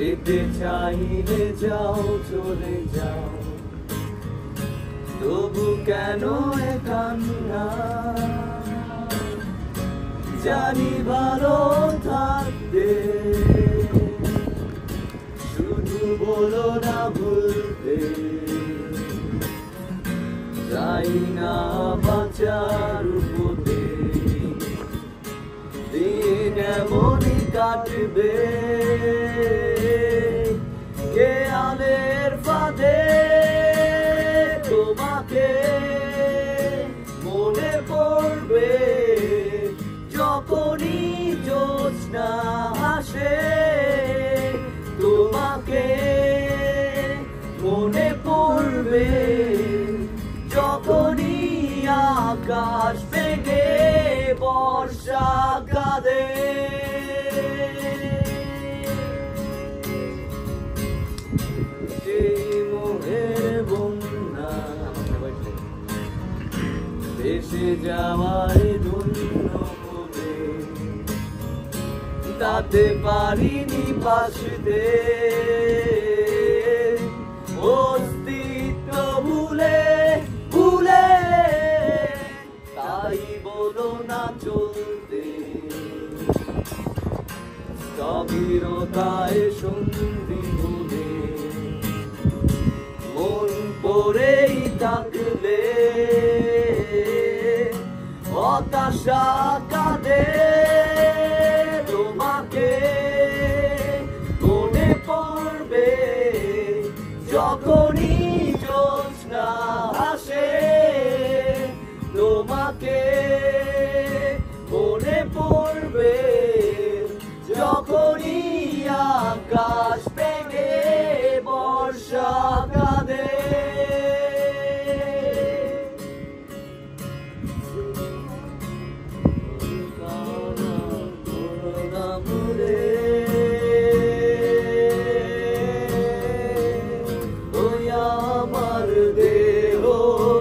যেতে চাইলে যাও চলে যাও তবু কেন এ কান্না জানি ভালো থাকতে শুধু বলো না ভুলতে যাই না বাঁচার পথে দিন এমনই কাটবে খেয়ালের ফাঁদে তোমাকে মনে পড়বে যখনই জ্যোৎস্না আসে তোমাকে মনে পড়বে যখনই আকাশ ভেঙে বর্ষা কাঁদে সেই মোহের বন্যা ভেসে যাওয়ায় ধন্য বলে তাতে পারিনি বাসতে অস্তিত্ব ভুলে ভুলে তাই বলো না চলতে স্থবিরতায় সন্ধি ভুলে মন পড়েই থাকলে হতাশা কাঁদে তোমাকে মনে পড়বে যখনই জ্যোৎস্না আসে তোমাকে মনে পড়বে যখনই আকাশ ভেঙে বর্ষা কাঁদে আমার দেহ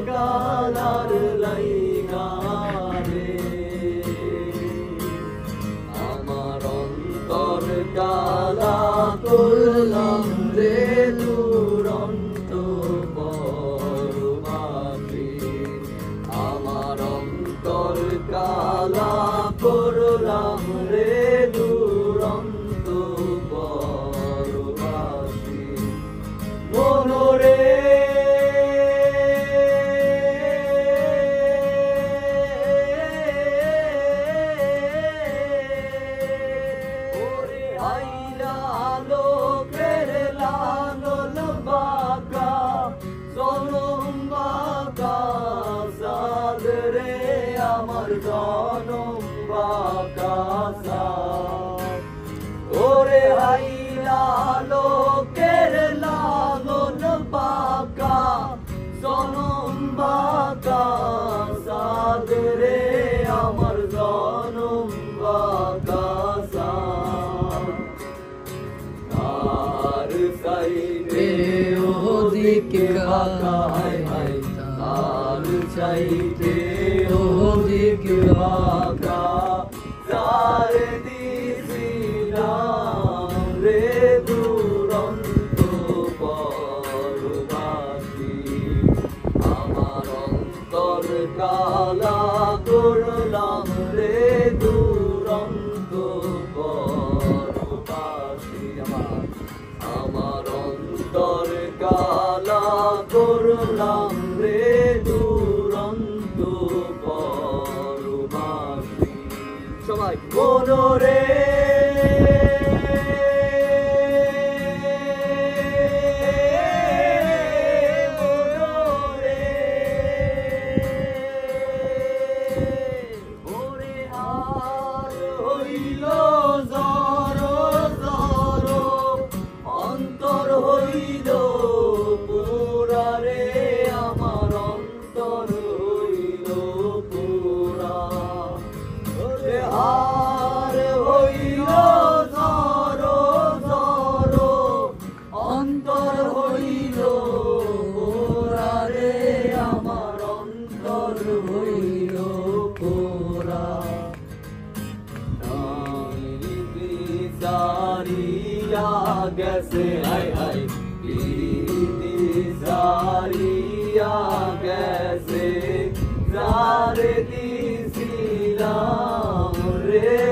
গালার লাইগারে আমার অন্তর কালা করলাম রে দুরন্ত পরমাত্রি আমার অন্তর কালা করলাম রে দুরন্ত পরমাত্রি মনোরে আমার জনম বাকাসা ওরে হাইলা লোকের লালন বাকা জনম বাকাসা রে আমার জনম বাকাসা তার সাইডে ওদিক বাকা হাই তার চাইতে ওদিক বাকা তার দিছিলাম রে দুরন্ত পরবাসী আমার অন্তর কালা করলাম রে দুরন্ত পরবাসী আমার অন্তর কালা করলাম রে দুরন্ত পরবাসী সবাই মনোরে অন্তর হইল পুরারে আমার অন্তর হইল পুরা আর হইল গেছে হাই হাই প্রীতি সারিয়া গেছে যারে দিছিলাম রে